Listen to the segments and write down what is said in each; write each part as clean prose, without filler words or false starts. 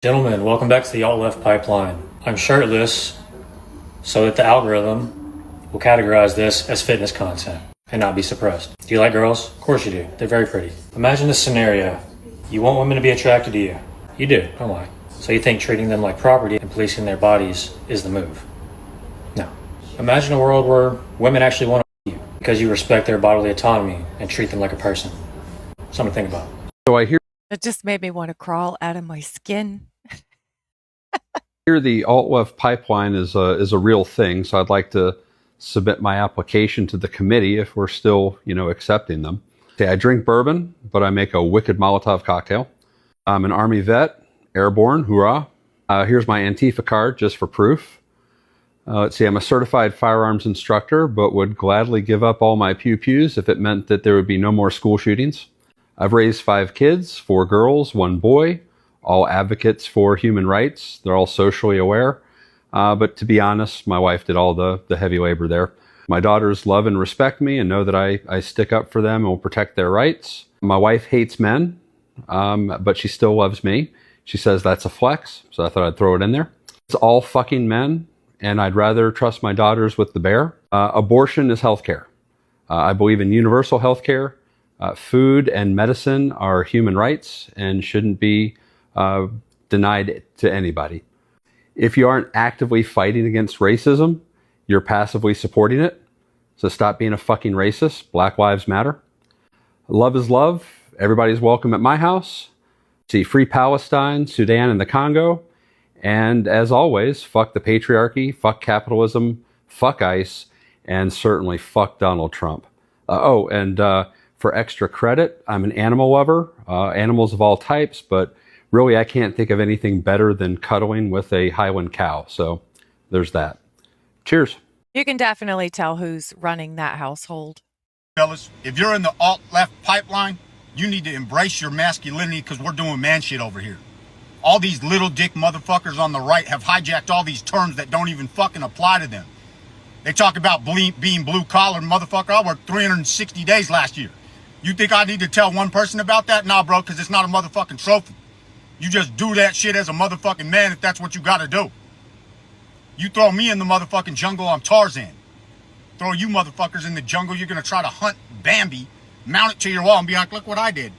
Gentlemen, welcome back to the Alt-Left Pipeline. I'm shirtless so that the algorithm will categorize this as fitness content and not be suppressed. Do you like girls? Of course you do. They're very pretty. Imagine this scenario. You want women to be attracted to you. You do, don't lie. So you think treating them like property and policing their bodies is the move. No. Imagine a world where women actually want to you because you respect their bodily autonomy and treat them like a person. Something to think about. So I hear It just made me want to crawl out of my skin. the alt-left pipeline is a real thing, so I'd like to submit my application to the committee if we're still, accepting them. Okay, I drink bourbon, but I make a wicked Molotov cocktail. I'm an Army vet, airborne, hoorah. Here's my Antifa card just for proof. Let's see, I'm a certified firearms instructor, but would gladly give up all my pew-pews if it meant that there would be no more school shootings. I've raised 5 kids, 4 girls, 1 boy, all advocates for human rights. They're all socially aware. But to be honest, my wife did all the heavy labor there. My daughters love and respect me and know that I stick up for them and will protect their rights. My wife hates men, but she still loves me. She says that's a flex, so I thought I'd throw it in there. It's all fucking men, and I'd rather trust my daughters with the bear. Abortion is healthcare. I believe in universal healthcare. Food and medicine are human rights and shouldn't be denied to anybody. If you aren't actively fighting against racism, you're passively supporting it. So stop being a fucking racist. Black Lives Matter. Love is love. Everybody's welcome at my house. See, free Palestine, Sudan, and the Congo. And as always, fuck the patriarchy, fuck capitalism, fuck ICE, and certainly fuck Donald Trump. For extra credit, I'm an animal lover, animals of all types, but really I can't think of anything better than cuddling with a Highland cow. So there's that. Cheers. You can definitely tell who's running that household. Fellas, if you're in the alt-left pipeline, you need to embrace your masculinity because we're doing man shit over here. All these little dick motherfuckers on the right have hijacked all these terms that don't even fucking apply to them. They talk about being blue collar, motherfucker. I worked 360 days last year. You think I need to tell one person about that? Nah, bro, because it's not a motherfucking trophy. You just do that shit as a motherfucking man if that's what you gotta do. You throw me in the motherfucking jungle, I'm Tarzan. Throw you motherfuckers in the jungle, you're gonna try to hunt Bambi, mount it to your wall and be like, look what I did.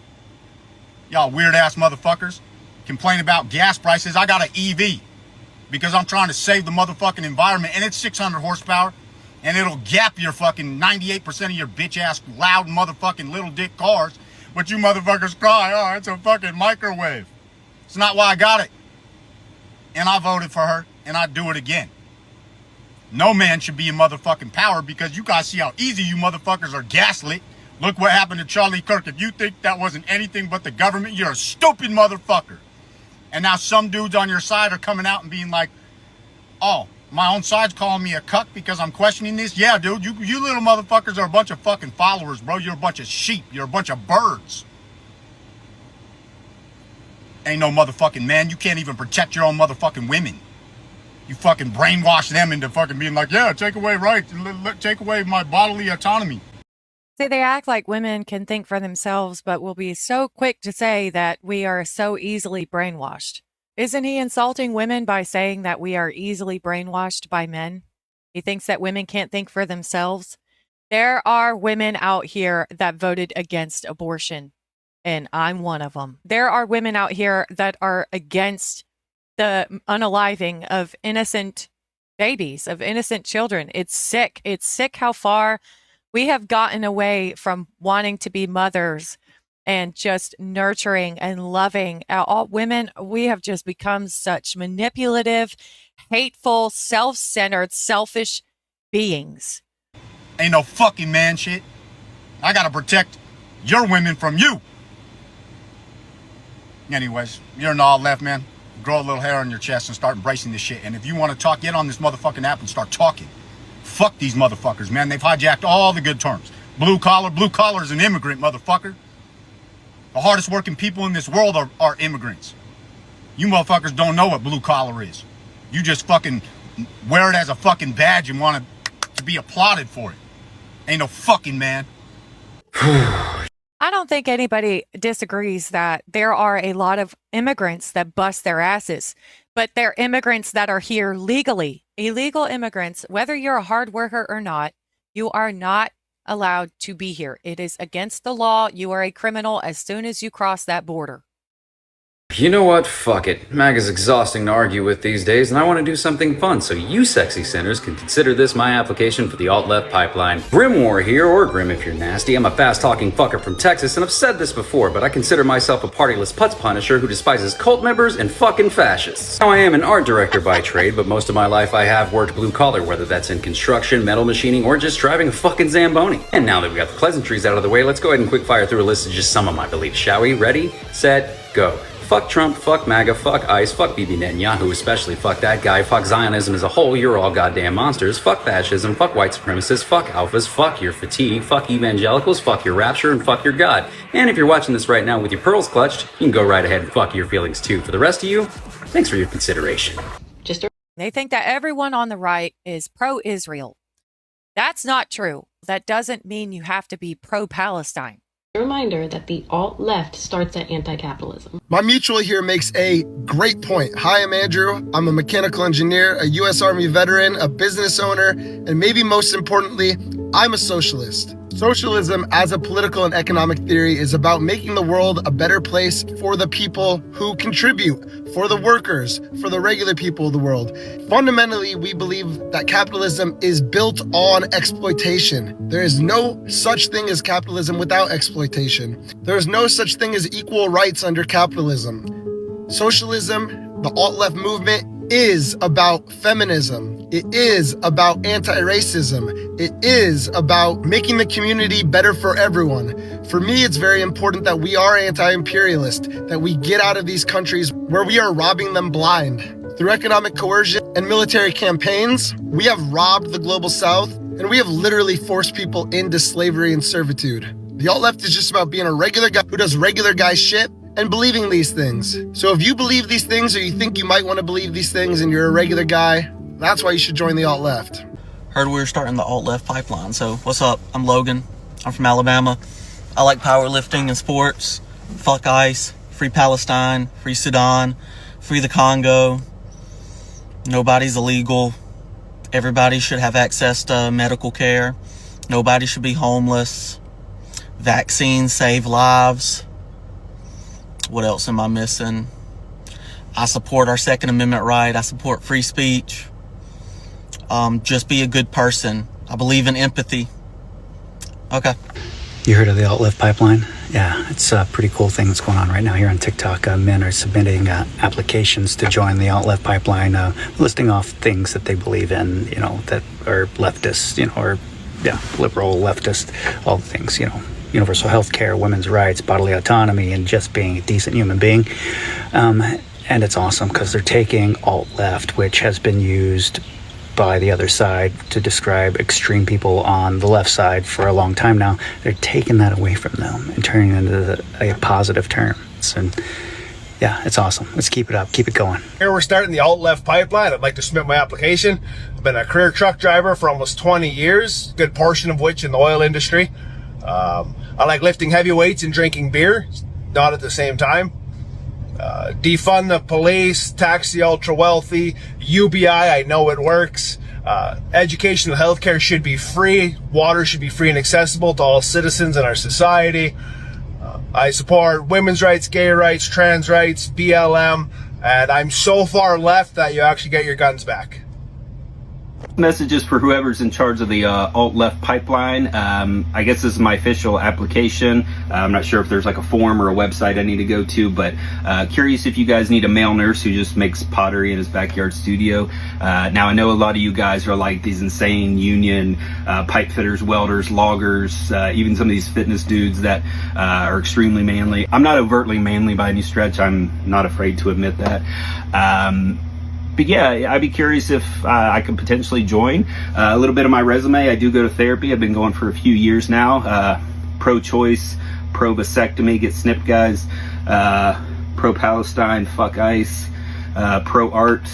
Y'all weird ass motherfuckers complain about gas prices. I got an EV because I'm trying to save the motherfucking environment, and it's 600 horsepower. And it'll gap your fucking 98% of your bitch ass loud motherfucking little dick cars. But you motherfuckers cry, oh, it's a fucking microwave. It's not why I got it. And I voted for her, and I'd do it again. No man should be in motherfucking power because you guys see how easy you motherfuckers are gaslit. Look what happened to Charlie Kirk. If you think that wasn't anything but the government, you're a stupid motherfucker. And now some dudes on your side are coming out and being like, oh, my own side's calling me a cuck because I'm questioning this. Yeah, dude, you little motherfuckers are a bunch of fucking followers, bro. You're a bunch of sheep. You're a bunch of birds. Ain't no motherfucking man. You can't even protect your own motherfucking women. You fucking brainwash them into fucking being like, yeah, take away rights. Take away my bodily autonomy. See, they act like women can think for themselves, but will be so quick to say that we are so easily brainwashed. Isn't he insulting women by saying that we are easily brainwashed by men? He thinks that women can't think for themselves. There are women out here that voted against abortion, and I'm one of them. There are women out here that are against the unaliving of innocent babies, of innocent children. It's sick. It's sick how far we have gotten away from wanting to be mothers and just nurturing and loving. All women, we have just become such manipulative, hateful, self-centered, selfish beings. Ain't no fucking man shit. I gotta protect your women from you. Anyways, you're an all left, man. Grow a little hair on your chest and start embracing this shit. And if you want to talk, get on this motherfucking app and start talking. Fuck these motherfuckers, man. They've hijacked all the good terms. Blue collar is an immigrant, motherfucker. The hardest working people in this world are immigrants. You motherfuckers don't know what blue collar is. You just fucking wear it as a fucking badge and want to be applauded for it. Ain't no fucking man. I I don't think anybody disagrees that there are a lot of immigrants that bust their asses, but they're immigrants that are here legally. Illegal immigrants, whether you're a hard worker or not, you are not allowed to be here. It is against the law. You are a criminal as soon as you cross that border. You know what? Fuck it. MAG is exhausting to argue with these days, and I want to do something fun, so you sexy sinners can consider this my application for the alt-left pipeline. Grimwar here, or Grim if you're nasty. I'm a fast-talking fucker from Texas, and I've said this before, but I consider myself a partyless putz punisher who despises cult members and fucking fascists. Now, I am an art director by trade, but most of my life I have worked blue-collar, whether that's in construction, metal machining, or just driving a fucking Zamboni. And now that we got the pleasantries out of the way, let's go ahead and quick fire through a list of just some of my beliefs, shall we? Ready, set, go. Fuck Trump, fuck MAGA, fuck ICE, fuck Bibi Netanyahu, especially fuck that guy, fuck Zionism as a whole, you're all goddamn monsters, fuck fascism, fuck white supremacists, fuck alphas, fuck your fatigue, fuck evangelicals, fuck your rapture, and fuck your God. And if you're watching this right now with your pearls clutched, you can go right ahead and fuck your feelings too. For the rest of you, thanks for your consideration. They think that everyone on the right is pro-Israel. That's not true. That doesn't mean you have to be pro-Palestine. A reminder that the alt-left starts at anti-capitalism. My mutual here makes a great point. Hi, I'm Andrew. I'm a mechanical engineer, a U.S. Army veteran, a business owner, and maybe most importantly, I'm a socialist. Socialism as a political and economic theory is about making the world a better place for the people who contribute, for the workers, for the regular people of the world. Fundamentally, we believe that capitalism is built on exploitation. There is no such thing as capitalism without exploitation. There is no such thing as equal rights under capitalism. Socialism, the alt-left movement, is about feminism. It is about anti-racism. It is about making the community better for everyone. For me, it's very important that we are anti-imperialist, that we get out of these countries where we are robbing them blind. Through economic coercion and military campaigns, we have robbed the global south, and we have literally forced people into slavery and servitude. The alt-left is just about being a regular guy who does regular guy shit and believing these things. So if you believe these things, or you think you might want to believe these things and you're a regular guy, that's why you should join the alt-left. Heard we were starting the alt-left pipeline. So what's up? I'm Logan. I'm from Alabama. I like powerlifting and sports. Fuck ICE. Free Palestine. Free Sudan. Free the Congo. Nobody's illegal. Everybody should have access to medical care. Nobody should be homeless. Vaccines save lives. What else am I missing? I support our Second Amendment right. I support free speech. Just be a good person. I believe in empathy. Okay. You heard of the alt-left pipeline? Yeah, it's a pretty cool thing that's going on right now here on TikTok. Men are submitting applications to join the alt-left pipeline, listing off things that they believe in, that are leftist, or liberal, leftist, all the things, universal health care, women's rights, bodily autonomy, and just being a decent human being. And it's awesome because they're taking alt-left, which has been used by the other side to describe extreme people on the left side for a long time now. They're taking that away from them and turning it into a positive term. And yeah, it's awesome. Let's keep it up. Keep it going. Here we're starting the alt-left pipeline. I'd like to submit my application. I've been a career truck driver for almost 20 years, a good portion of which in the oil industry. I like lifting heavy weights and drinking beer, not at the same time. Defund the police, tax the ultra wealthy, UBI, I know it works. Education and healthcare should be free. Water should be free and accessible to all citizens in our society. I support women's rights, gay rights, trans rights, BLM, and I'm so far left that you actually get your guns back. Messages for whoever's in charge of the alt-left pipeline. I guess this is my official application. I'm not sure if there's like a form or a website I need to go to, but curious if you guys need a male nurse who just makes pottery in his backyard studio. Now I know a lot of you guys are like these insane union pipe fitters, welders, loggers, even some of these fitness dudes that are extremely manly. I'm not overtly manly by any stretch. I'm not afraid to admit that. But yeah, I'd be curious if I could potentially join. A little bit of my resume, I do go to therapy. I've been going for a few years now. Pro-choice, pro-vasectomy, get snipped, guys. Pro-Palestine, fuck ICE. Pro-art.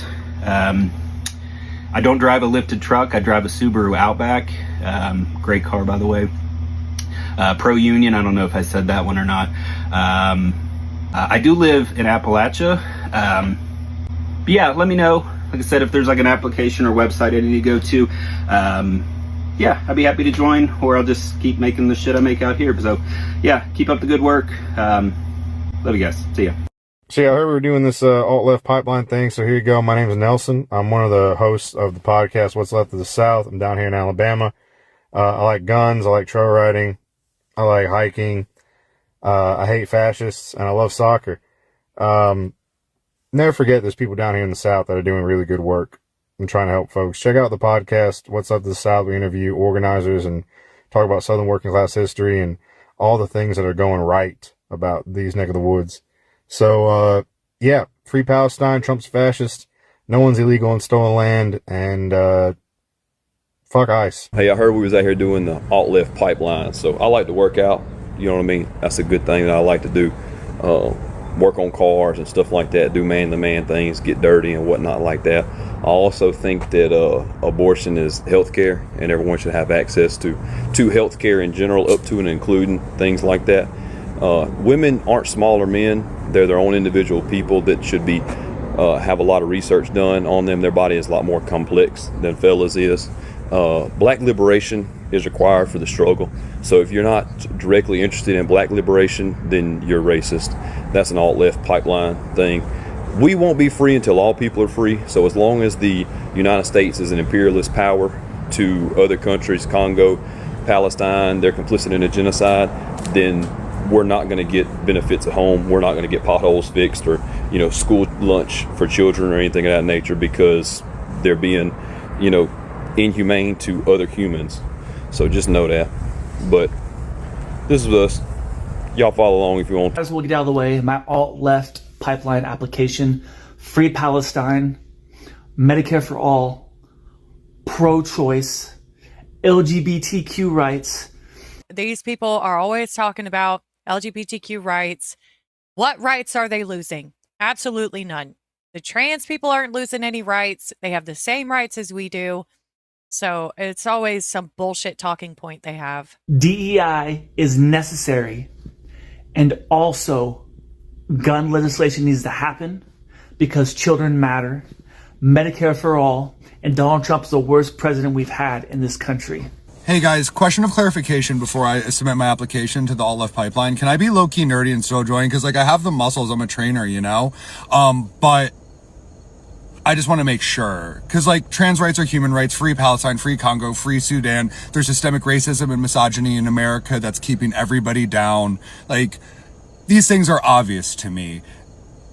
I don't drive a lifted truck. I drive a Subaru Outback. Great car, by the way. pro-union. I don't know if I said that one or not. I do live in Appalachia. But yeah, let me know. Like I said, if there's like an application or website I need to go to, yeah, I'd be happy to join, or I'll just keep making the shit I make out here. So yeah, keep up the good work. Love you guys. See ya. So yeah, I heard we were doing this alt-left pipeline thing, so here you go. My name is Nelson. I'm one of the hosts of the podcast, What's Left of the South. I'm down here in Alabama. I like guns, I like trail riding, I like hiking, I hate fascists, and I love soccer. Never forget there's people down here in the South that are doing really good work and trying to help folks. Check out the podcast, What's Left of the South. We interview organizers and talk about Southern working class history and all the things that are going right about these neck of the woods. So, yeah, free Palestine, Trump's fascist, no one's illegal on stolen land, and fuck ICE. Hey, I heard we was out here doing the alt-left pipeline, so I like to work out, you know what I mean? That's a good thing that I like to do. Work on cars and stuff like that, do man-to-man things, get dirty and whatnot like that. I also think that abortion is healthcare, and everyone should have access to healthcare in general, up to and including things like that. Women aren't smaller men. They're their own individual people that should be have a lot of research done on them. Their body is a lot more complex than fellas is. Black liberation is required for the struggle. So if you're not directly interested in black liberation, then you're racist. That's an alt-left pipeline thing. We won't be free until all people are free. So as long as the United States is an imperialist power to other countries, Congo, Palestine, they're complicit in a genocide, then we're not going to get benefits at home. We're not going to get potholes fixed or, school lunch for children or anything of that nature, because they're being, inhumane to other humans. So just know that. But this is us. Y'all follow along if you want. As we'll get out of the way, my alt-left pipeline application: free Palestine, Medicare for all, pro-choice, LGBTQ rights. These people are always talking about LGBTQ rights. What rights are they losing? Absolutely none. The trans people aren't losing any rights. They have the same rights as we do. So it's always some bullshit talking point they have. DEI is necessary, and also gun legislation needs to happen because children matter, Medicare for all, and Donald Trump's the worst president we've had in this country. Hey guys, question of clarification before I submit my application to the alt-left pipeline. Can I be low-key nerdy and still join? Because I have the muscles, I'm a trainer, but I just want to make sure, because trans rights are human rights, free Palestine, free Congo, free Sudan. There's systemic racism and misogyny in America that's keeping everybody down. These things are obvious to me,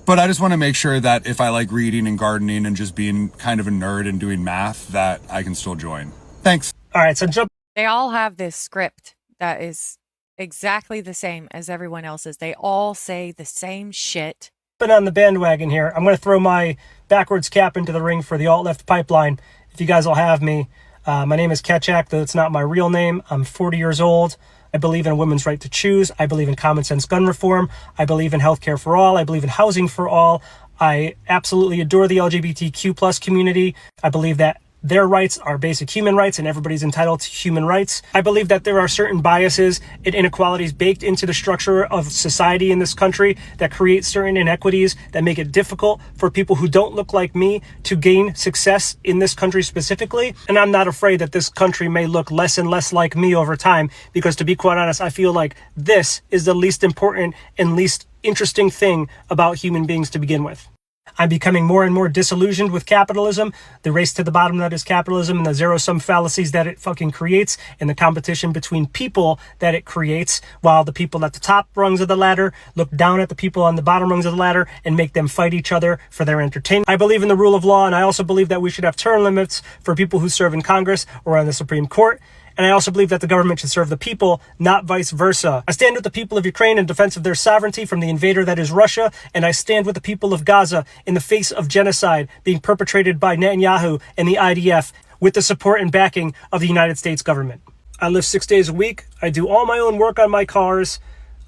but I just want to make sure that if I like reading and gardening and just being kind of a nerd and doing math, that I can still join. Thanks. All right, so They all have this script that is exactly the same as everyone else's. They all say the same shit. jumping on the bandwagon here. I'm going to throw my backwards cap into the ring for the alt-left pipeline, if you guys will have me. My name is Ketchak, though it's not my real name. I'm 40 years old. I believe in a women's right to choose. I believe in common sense gun reform. I believe in healthcare for all. I believe in housing for all. I absolutely adore the LGBTQ plus community. I believe that their rights are basic human rights and everybody's entitled to human rights. I believe that there are certain biases and inequalities baked into the structure of society in this country that create certain inequities that make it difficult for people who don't look like me to gain success in this country specifically. And I'm not afraid that this country may look less and less like me over time, because to be quite honest, I feel like this is the least important and least interesting thing about human beings to begin with. I'm becoming more and more disillusioned with capitalism, the race to the bottom that is capitalism, and the zero-sum fallacies that it fucking creates, and the competition between people that it creates, while the people at the top rungs of the ladder look down at the people on the bottom rungs of the ladder and make them fight each other for their entertainment. I believe in the rule of law, and I also believe that we should have term limits for people who serve in Congress or on the Supreme Court. And I also believe that the government should serve the people, not vice versa. I stand with the people of Ukraine in defense of their sovereignty from the invader that is Russia, and I stand with the people of Gaza in the face of genocide being perpetrated by Netanyahu and the IDF with the support and backing of the United States government. I live 6 days a week. I do all my own work on my cars.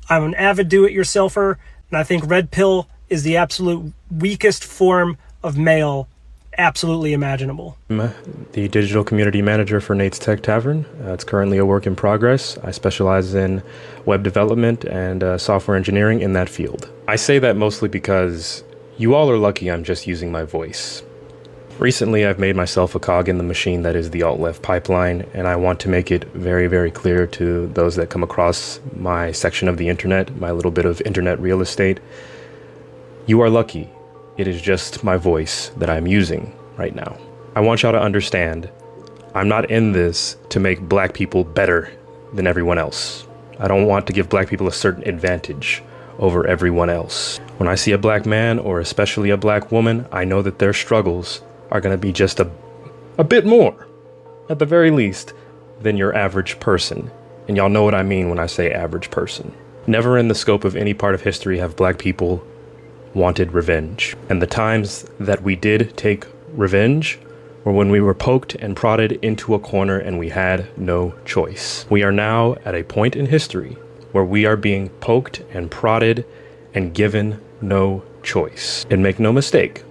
I'm an avid do-it-yourselfer, and I think red pill is the absolute weakest form of male absolutely imaginable. I'm the digital community manager for Nate's Tech Tavern. It's currently a work in progress. I specialize in web development and software engineering in that field. I say that mostly because you all are lucky I'm just using my voice. Recently, I've made myself a cog in the machine that is the alt-left pipeline, and I want to make it very, very clear to those that come across my section of the internet, my little bit of internet real estate. You are lucky. It is just my voice that I'm using right now. I want y'all to understand, I'm not in this to make black people better than everyone else. I don't want to give black people a certain advantage over everyone else. When I see a black man, or especially a black woman, I know that their struggles are going to be just a bit more, at the very least, than your average person. And y'all know what I mean when I say average person. Never in the scope of any part of history have black people wanted revenge. And the times that we did take revenge were when we were poked and prodded into a corner and we had no choice. We are now at a point in history where we are being poked and prodded and given no choice. And make no mistake,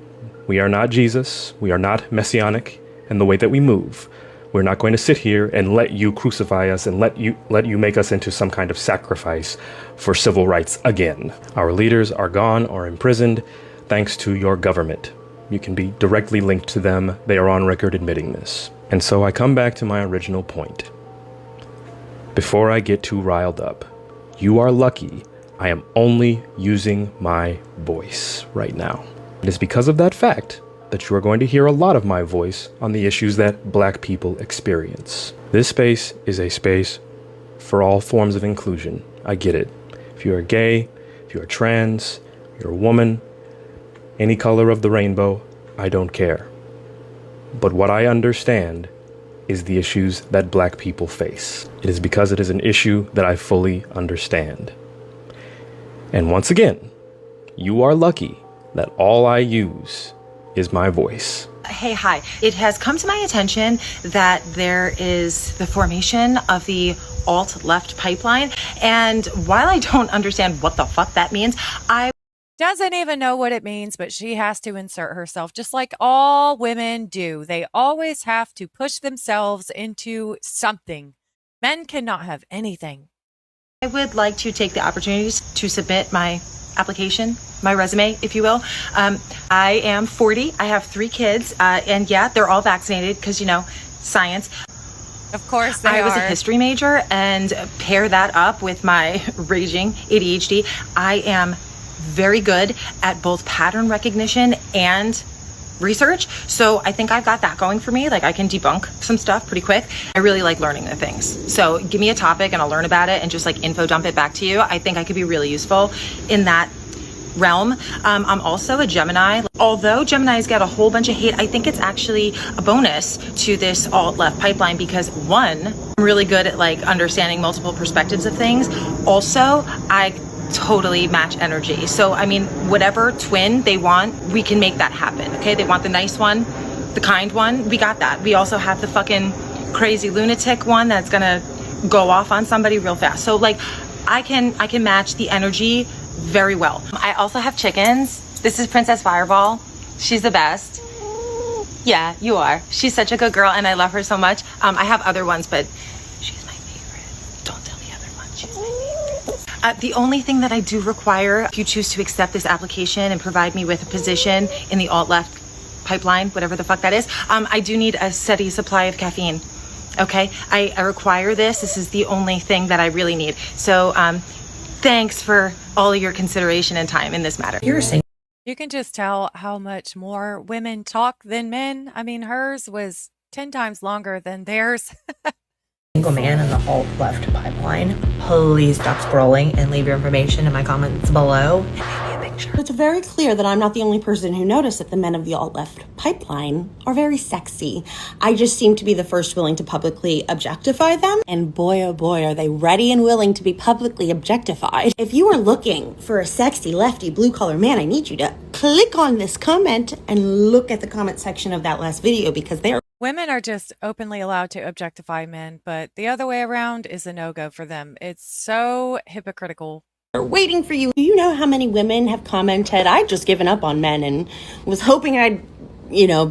we are not Jesus, we are not messianic in the way that we move. We're not going to sit here and let you crucify us and let you make us into some kind of sacrifice for civil rights again. Our leaders are gone or imprisoned thanks to your government. You can be directly linked to them. They are on record admitting this. And so I come back to my original point. Before I get too riled up, you are lucky I am only using my voice right now. It is because of that fact that you are going to hear a lot of my voice on the issues that black people experience. This space is a space for all forms of inclusion. I get it. If you are gay, if you are trans, you're a woman, any color of the rainbow, I don't care. But what I understand is the issues that black people face. It is because it is an issue that I fully understand. And once again, you are lucky that all I use is my voice. Hey, hi. It has come to my attention that there is the formation of the alt-left pipeline. And while I don't understand what the fuck that means, I doesn't even know what it means, but she has to insert herself just like all women do. They always have to push themselves into something. Men cannot have anything. I would like to take the opportunity to submit my application, my resume, if you will. I am 40. I have 3 kids. And yeah, they're all vaccinated because, you know, science. Of course I was a history major, and pair that up with my raging ADHD. I am very good at both pattern recognition and research. So I think I've got that going for me. Like, I can debunk some stuff pretty quick. I really like learning the things. So give me a topic and I'll learn about it and just like info dump it back to you. I think I could be really useful in that realm. I'm also a Gemini. Although Geminis get a whole bunch of hate, I think it's actually a bonus to this alt-left pipeline because, one, I'm really good at like understanding multiple perspectives of things. Also, I totally match energy. So, I mean, whatever twin they want, we can make that happen. Okay, they want the nice one, the kind one, we got that. We also have the fucking crazy lunatic one that's gonna go off on somebody real fast. So like, I can match the energy very well. I also have chickens. This is Princess Fireball. She's the best. Yeah, you are. She's such a good girl and I love her so much. I have other ones, but she's my favorite. Don't tell the other one. She's my favorite. The only thing that I do require, if you choose to accept this application and provide me with a position in the alt-left pipeline, whatever the fuck that is, I do need a steady supply of caffeine. Okay, I require this. This is the only thing that I really need. So thanks for all of your consideration and time in this matter. You can just tell how much more women talk than men. I mean, hers was 10 times longer than theirs. Single man in the alt-left pipeline. Please stop scrolling and leave your information in my comments below. And maybe a picture. It's very clear that I'm not the only person who noticed that the men of the alt-left pipeline are very sexy. I just seem to be the first willing to publicly objectify them. And boy, oh boy, are they ready and willing to be publicly objectified. If you are looking for a sexy, lefty, blue-collar man, I need you to click on this comment and look at the comment section of that last video because they're Women are just openly allowed to objectify men, but the other way around is a no-go for them. It's so hypocritical. waiting for you. Do you know how many women have commented, I'd just given up on men and was hoping I'd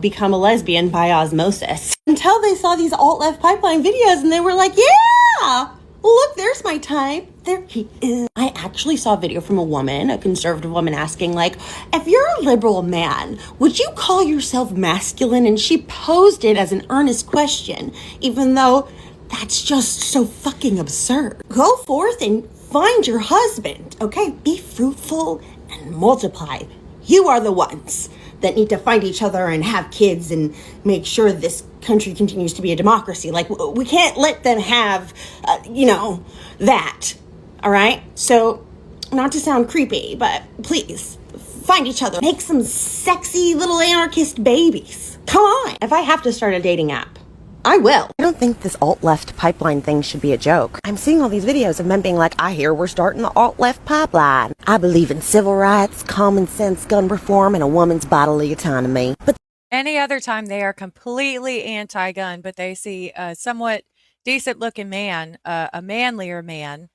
become a lesbian by osmosis. Until they saw these alt-left pipeline videos and they were like, yeah, look, there's my type. There he is. I actually saw a video from a conservative woman asking, like, if you're a liberal man, would you call yourself masculine? And she posed it as an earnest question, even though that's just so fucking absurd. Go forth and find your husband, okay? Be fruitful and multiply. You are the ones that need to find each other and have kids and make sure this country continues to be a democracy. Like, we can't let them have, that. All right? So, not to sound creepy, but please, find each other. Make some sexy little anarchist babies. Come on. If I have to start a dating app, I will. I don't think this alt-left pipeline thing should be a joke. I'm seeing all these videos of men being like, I hear we're starting the alt-left pipeline. I believe in civil rights, common sense, gun reform, and a woman's bodily autonomy. But any other time they are completely anti-gun, but they see a somewhat decent-looking man, a manlier man,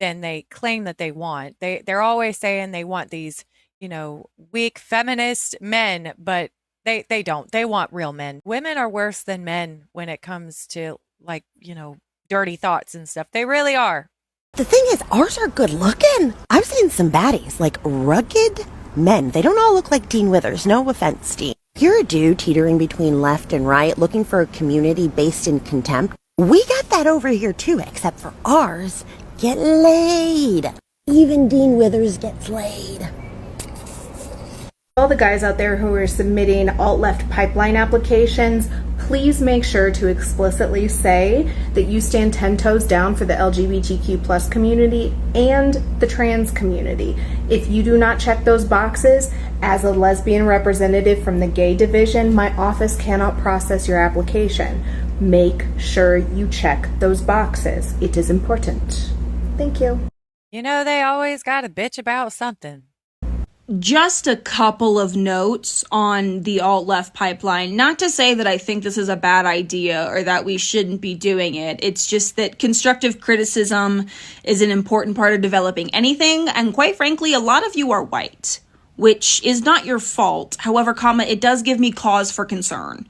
than they claim that they want. They're always saying they want these, weak feminist men, but they don't. They want real men. Women are worse than men when it comes to, like, dirty thoughts and stuff. They really are. the thing is, ours are good looking. I've seen some baddies, like rugged men. They don't all look like Dean Withers. No offense, Dean. If you're a dude teetering between left and right, looking for a community based in contempt, we got that over here too, except for ours get laid. Even Dean Withers gets laid. All the guys out there who are submitting alt-left pipeline applications, please make sure to explicitly say that you stand 10 toes down for the LGBTQ plus community and the trans community. If you do not check those boxes, as a lesbian representative from the gay division, my office cannot process your application. Make sure you check those boxes. It is important. Thank you. You know, they always got a bitch about something. Just a couple of notes on the alt-left pipeline. Not to say that I think this is a bad idea or that we shouldn't be doing it. It's just that constructive criticism is an important part of developing anything. And quite frankly, a lot of you are white, which is not your fault. However, it does give me cause for concern.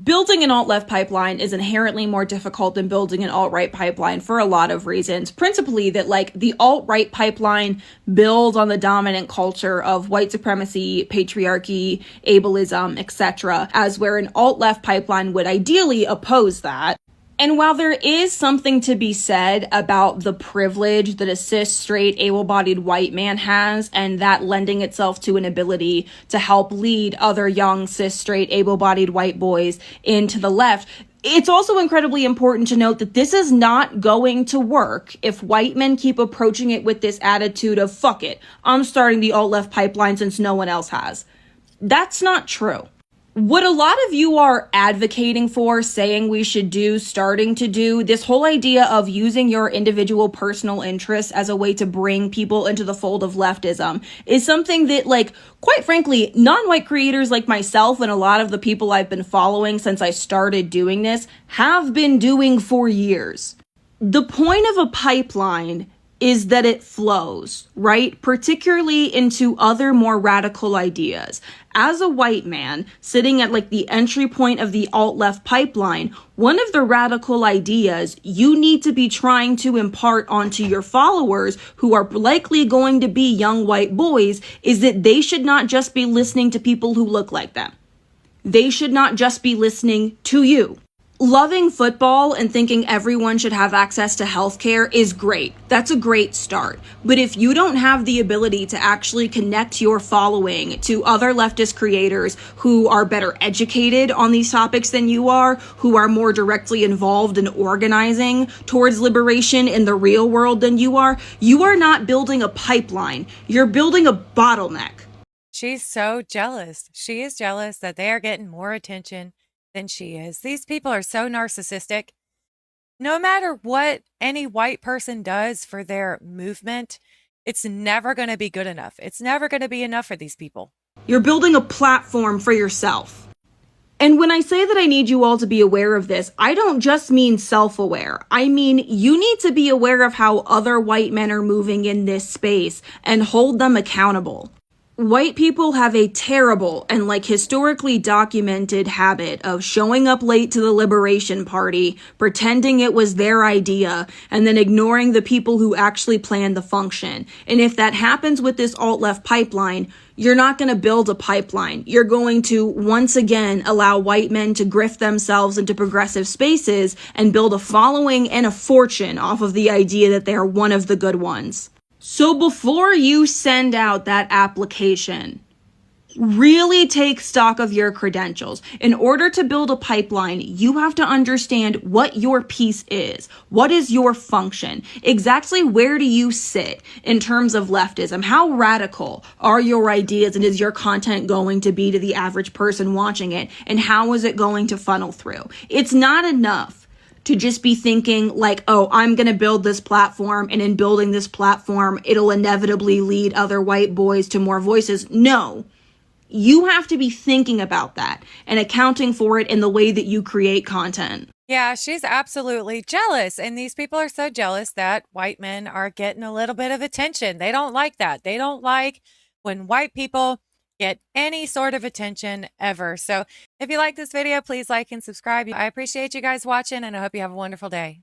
Building an alt-left pipeline is inherently more difficult than building an alt-right pipeline for a lot of reasons. Principally that, the alt-right pipeline builds on the dominant culture of white supremacy, patriarchy, ableism, etc., as where an alt-left pipeline would ideally oppose that. And while there is something to be said about the privilege that a cis, straight, able-bodied white man has, and that lending itself to an ability to help lead other young, cis, straight, able-bodied white boys into the left, it's also incredibly important to note that this is not going to work if white men keep approaching it with this attitude of, fuck it, I'm starting the alt-left pipeline since no one else has. That's not true. What a lot of you are advocating for, saying we should do, starting to do, this whole idea of using your individual personal interests as a way to bring people into the fold of leftism is something that, quite frankly, non-white creators like myself and a lot of the people I've been following since I started doing this have been doing for years. The point of a pipeline is that it flows, right? Particularly into other more radical ideas. As a white man sitting at the entry point of the alt-left pipeline, one of the radical ideas you need to be trying to impart onto your followers, who are likely going to be young white boys, is that they should not just be listening to people who look like them. They should not just be listening to you. Loving football and thinking everyone should have access to healthcare is great. That's a great start. But if you don't have the ability to actually connect your following to other leftist creators who are better educated on these topics than you are, who are more directly involved in organizing towards liberation in the real world than you are not building a pipeline. You're building a bottleneck. She's so jealous. She is jealous that they are getting more attention than she is. These people are so narcissistic. No matter what any white person does for their movement, it's never going to be good enough. It's never going to be enough for these people. You're building a platform for yourself. And when I say that I need you all to be aware of this, I don't just mean self-aware. I mean, you need to be aware of how other white men are moving in this space and hold them accountable. White people have a terrible and historically documented habit of showing up late to the Liberation Party, pretending it was their idea, and then ignoring the people who actually planned the function. And if that happens with this alt-left pipeline, you're not going to build a pipeline. You're going to once again allow white men to grift themselves into progressive spaces and build a following and a fortune off of the idea that they are one of the good ones. So before you send out that application, really take stock of your credentials. In order to build a pipeline, you have to understand what your piece is. What is your function? Exactly where do you sit in terms of leftism? How radical are your ideas, and is your content going to be to the average person watching it? And how is it going to funnel through? It's not enough to just be thinking oh, I'm going to build this platform, and in building this platform, it'll inevitably lead other white boys to more voices. No, you have to be thinking about that and accounting for it in the way that you create content. Yeah, she's absolutely jealous. And these people are so jealous that white men are getting a little bit of attention. They don't like that. They don't like when white people get any sort of attention ever. So if you like this video, please like and subscribe. I appreciate you guys watching, and I hope you have a wonderful day.